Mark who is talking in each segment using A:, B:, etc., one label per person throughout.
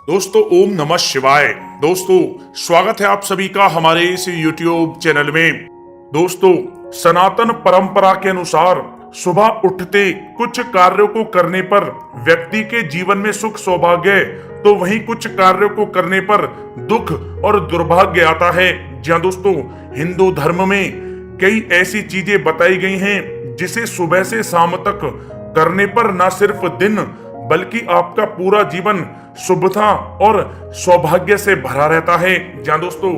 A: दोस्तों ओम नमः शिवाय। दोस्तों स्वागत है आप सभी का हमारे इस YouTube चैनल में। दोस्तों सनातन परंपरा के अनुसार सुबह उठते कुछ कार्यों को करने पर व्यक्ति के जीवन में सुख सौभाग्य, तो वहीं कुछ कार्यों को करने पर दुख और दुर्भाग्य आता है। जी दोस्तों, हिंदू धर्म में कई ऐसी चीजें बताई गई हैं जिसे सुबह से शाम तक करने पर न सिर्फ दिन बल्कि आपका पूरा जीवन शुभता और सौभाग्य से भरा रहता है। जहां दोस्तों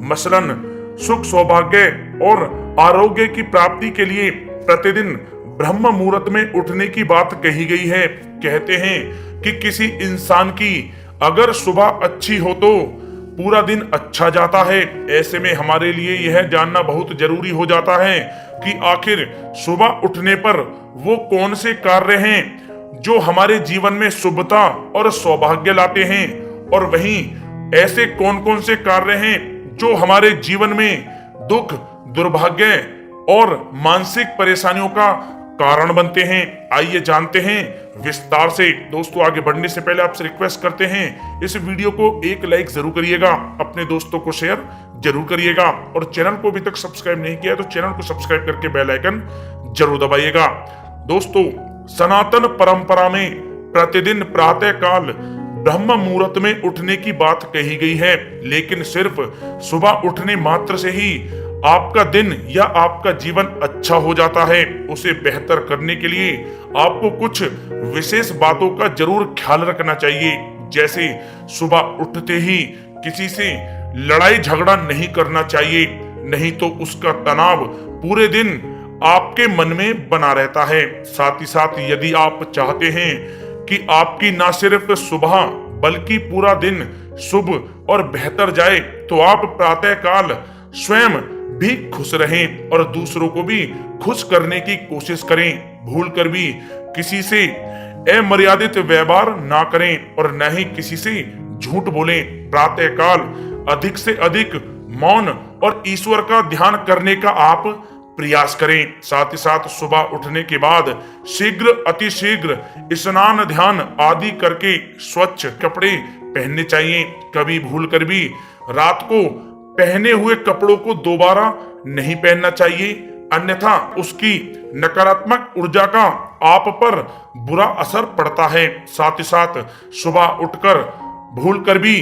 A: मसलन सुख सौभाग्य और आरोग्य की प्राप्ति के लिए प्रतिदिन ब्रह्म मुहूर्त में उठने की बात कही गई है। कहते हैं कि किसी इंसान की अगर सुबह अच्छी हो तो पूरा दिन अच्छा जाता है। ऐसे में हमारे लिए यह जानना बहुत जरूरी हो जाता है कि आखिर सुबह उठने पर वो कौन से कार्य हैं जो हमारे जीवन में शुभता और सौभाग्य लाते हैं, और वहीं ऐसे कौन कौन से कार्य हैं जो हमारे जीवन में दुख, दुर्भाग्य और मानसिक परेशानियों का कारण बनते हैं। आइए जानते हैं विस्तार से। दोस्तों आगे बढ़ने से पहले आपसे रिक्वेस्ट करते हैं इस वीडियो को एक लाइक जरूर करिएगा, अपने दोस्तों को शेयर जरूर करिएगा, और चैनल को अभी तक सब्सक्राइब नहीं किया तो चैनल को सब्सक्राइब करके बेल आइकन जरूर दबाइएगा। दोस्तों सनातन परंपरा में प्रतिदिन प्रातः काल ब्रह्म मुहूर्त में उठने की बात कही गई है, लेकिन सिर्फ सुबह उठने मात्र से ही आपका दिन या आपका जीवन अच्छा हो जाता है। उसे बेहतर करने के लिए आपको कुछ विशेष बातों का जरूर ख्याल रखना चाहिए। जैसे सुबह उठते ही किसी से लड़ाई झगड़ा नहीं करना चाहिए, नहीं तो उसका तनाव पूरे दिन आपके मन में बना रहता है। साथ ही साथ यदि आप चाहते हैं कि आपकी ना सिर्फ सुबह बल्कि पूरा दिन शुभ और बेहतर जाए, तो आप प्रातः काल स्वयं भी खुश रहें और दूसरों को भी खुश करने की कोशिश करें। भूल कर भी किसी से अमर्यादित व्यवहार ना करें और न ही किसी से झूठ बोलें। प्रातः काल अधिक से अधिक मौन और ईश्वर का ध्यान करने का आप प्रयास करें। साथ ही साथ सुबह उठने के बाद शीघ्र अतिशीघ्र स्नान ध्यान आदि करके स्वच्छ कपड़े पहनने चाहिए। कभी भूल कर भी रात को पहने हुए कपड़ों को दोबारा नहीं पहनना चाहिए, अन्यथा उसकी नकारात्मक ऊर्जा का आप पर बुरा असर पड़ता है। साथ ही साथ सुबह उठकर भूल कर भी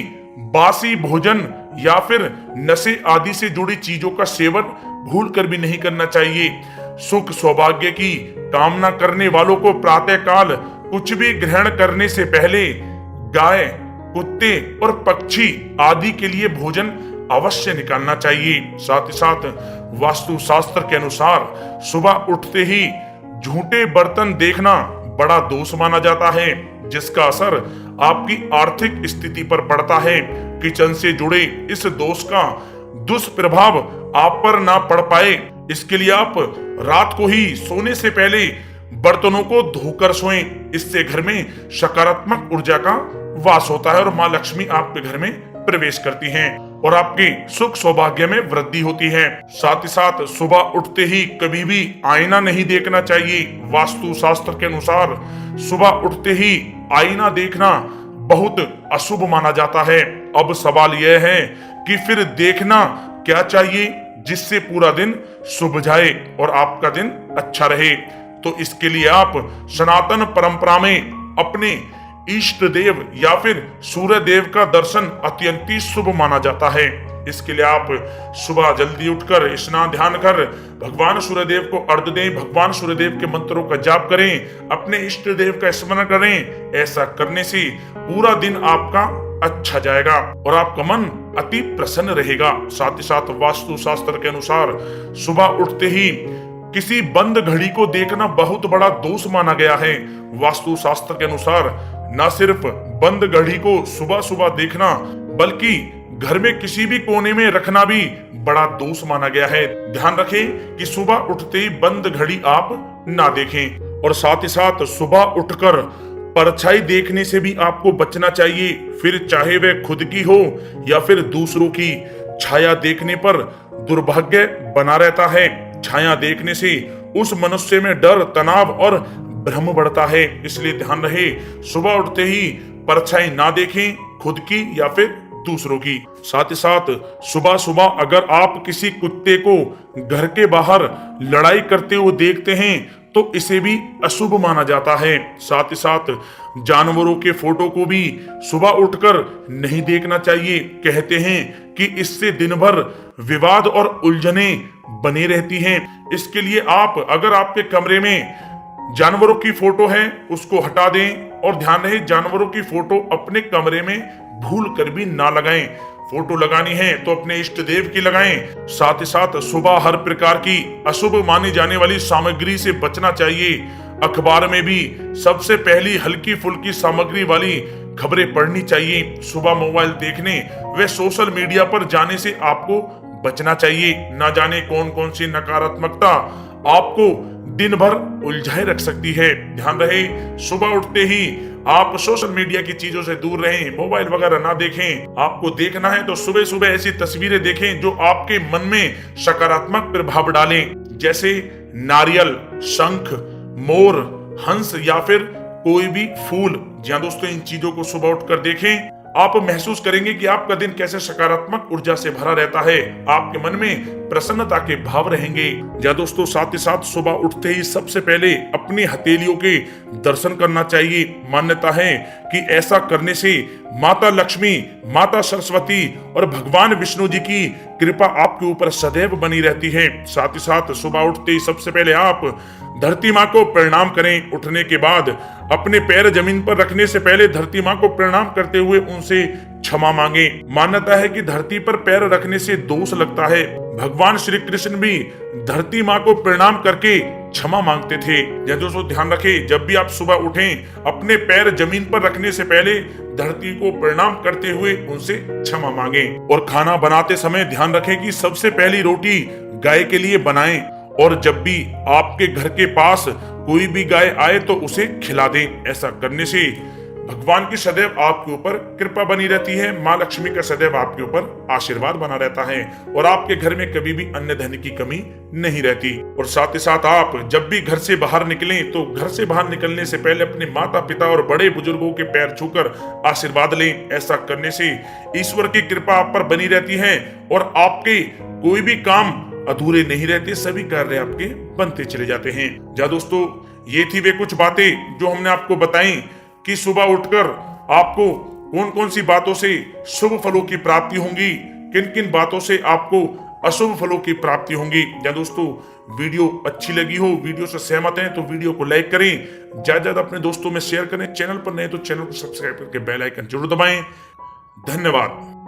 A: बासी भोजन या फिर नशे आदि से जुड़ी चीजों का सेवन भूल कर भी नहीं करना चाहिए। सुख सौभाग्य की कामना करने वालों को प्रातः काल कुछ भी ग्रहण करने से पहले गाय, कुत्ते और पक्षी आदि के लिए भोजन अवश्य निकालना चाहिए। साथ ही साथ वास्तु शास्त्र के अनुसार सुबह उठते ही झूठे बर्तन देखना बड़ा दोष माना जाता है, जिसका असर आपकी आर्थिक स्थिति पर पड़ता है। किचन से जुड़े इस दोष का दुष्प्रभाव आप पर ना पड़ पाए, इसके लिए आप रात को ही सोने से पहले बर्तनों को धोकर सोएं। इससे घर में सकारात्मक ऊर्जा का वास होता है और मां लक्ष्मी आपके घर में प्रवेश करती हैं और आपके सुख सौभाग्य में वृद्धि होती है। साथ ही साथ सुबह उठते ही कभी भी आईना नहीं देखना चाहिए। वास्तु शास्त्र के अनुसार सुबह उठते ही आईना देखना बहुत अशुभ माना जाता है। अब सवाल यह है कि फिर देखना क्या चाहिए जिससे पूरा दिन शुभ जाए और आपका दिन अच्छा रहे। तो इसके लिए आप सनातन परंपरा में अपने इष्ट देव या फिर सूर्य देव का दर्शन अत्यंत ही शुभ माना जाता है। इसके लिए आप सुबह जल्दी उठकर स्नान ध्यान कर भगवान सूर्य देव को अर्घ्य दें, भगवान सूर्य देव के मंत्रों का जाप करें, अपने इष्ट देव का स्मरण करें। ऐसा करने से पूरा दिन आपका अच्छा जाएगा और आपका मन अति प्रसन्न रहेगा। साथ ही साथ वास्तु शास्त्र के अनुसार सुबह उठते ही किसी बंद घड़ी को देखना बहुत बड़ा दोष माना गया है। वास्तु शास्त्र के अनुसार न सिर्फ बंद घड़ी को सुबह सुबह देखना बल्कि घर में किसी भी कोने में रखना भी बड़ा दोष माना गया है। ध्यान रखें कि सुबह उठते ही बंद घड़ी आप ना देखें। और साथ ही साथ सुबह उठकर परछाई देखने से भी आपको बचना चाहिए, फिर चाहे वह खुद की हो या फिर दूसरों की। छाया देखने पर दुर्भाग्य बना रहता है। छाया देखने से उस मनुष्य में डर, तनाव और भ्रम बढ़ता है। इसलिए ध्यान रहे सुबह उठते ही परछाई ना देखें खुद की या फिर दूसरों की। साथ ही साथ सुबह सुबह अगर आप किसी कुत्ते को घर के बाहर लड़ाई करते हुए देखते हैं तो इसे भी अशुभ माना जाता है। साथ ही साथ जानवरों के फोटो को भी सुबह उठकर नहीं देखना चाहिए। कहते हैं कि इससे दिन भर विवाद और उलझने बनी रहती हैं। इसके लिए आप अगर आपके कमरे में जानवरों की फोटो है उसको हटा दें, और ध्यान रहे जानवरों की फोटो अपने कमरे में भूल कर भी ना लगाएं। फोटो लगानी है तो अपने इष्ट देव की लगाएं। साथ ही साथ सुबह हर प्रकार की अशुभ मानी जाने वाली सामग्री से बचना चाहिए। अखबार में भी सबसे पहली हल्की फुल्की सामग्री वाली खबरें पढ़नी चाहिए। सुबह मोबाइल देखने व सोशल मीडिया पर जाने से आपको बचना चाहिए। ना जाने कौन कौन सी नकारात्मकता आपको दिन भर उलझाए रख सकती है। ध्यान रहे सुबह उठते ही आप सोशल मीडिया की चीजों से दूर रहें, मोबाइल वगैरह ना देखें। आपको देखना है तो सुबह सुबह ऐसी तस्वीरें देखें जो आपके मन में सकारात्मक प्रभाव डालें, जैसे नारियल, शंख, मोर, हंस या फिर कोई भी फूल। जी हाँ दोस्तों, इन चीजों को सुबह उठकर देखें। आप महसूस करेंगे कि आपका दिन कैसे सकारात्मक ऊर्जा से भरा रहता है। आपके मन में प्रसन्नता के भाव रहेंगे। या दोस्तों, साथ ही साथ सुबह उठते ही सबसे पहले अपनी हथेलियों के दर्शन करना चाहिए। मान्यता है कि ऐसा करने से माता लक्ष्मी, माता सरस्वती और भगवान विष्णु जी की कृपा आपके ऊपर सदैव बनी रहती है। साथ ही साथ सुबह उठते ही सबसे पहले आप धरती माँ को प्रणाम करें। उठने के बाद अपने पैर जमीन पर रखने से पहले धरती माँ को प्रणाम करते हुए उनसे क्षमा मांगे। मान्यता है कि धरती पर पैर रखने से दोष लगता है। भगवान श्री कृष्ण भी धरती माँ को प्रणाम करके क्षमा मांगते थे। दोस्तों ध्यान रखें, जब भी आप सुबह उठें अपने पैर जमीन पर रखने से पहले धरती को प्रणाम करते हुए उनसे क्षमा मांगें। और खाना बनाते समय ध्यान रखें कि सबसे पहली रोटी गाय के लिए बनाएं, और जब भी आपके घर के पास कोई भी गाय आए तो उसे खिला दें। ऐसा करने से भगवान की सदैव आपके ऊपर कृपा बनी रहती है, माँ लक्ष्मी का सदैव आपके ऊपर आशीर्वाद बना रहता है, और आपके घर में कभी भी अन्न धन की कमी नहीं रहती। और साथ ही साथ आप जब भी घर से बाहर निकलें तो घर से बाहर निकलने से पहले अपने माता पिता और बड़े बुजुर्गों के पैर छूकर आशीर्वाद लें। ऐसा करने से ईश्वर की कृपा आप पर बनी रहती है और आपके कोई भी काम अधूरे नहीं रहते, सभी कार्य आपके बनते चले जाते हैं। जा दोस्तों, ये थी वे कुछ बातें जो हमने आपको बताई कि सुबह उठकर आपको कौन कौन सी बातों से शुभ फलों की प्राप्ति होंगी, किन किन बातों से आपको अशुभ फलों की प्राप्ति होंगी। या दोस्तों, वीडियो अच्छी लगी हो, वीडियो से सहमत हैं तो वीडियो को लाइक करें, ज्यादा ज्यादा अपने दोस्तों में शेयर करें। चैनल पर नए तो चैनल को सब्सक्राइब करके बेल आइकन जरूर दबाएं। धन्यवाद।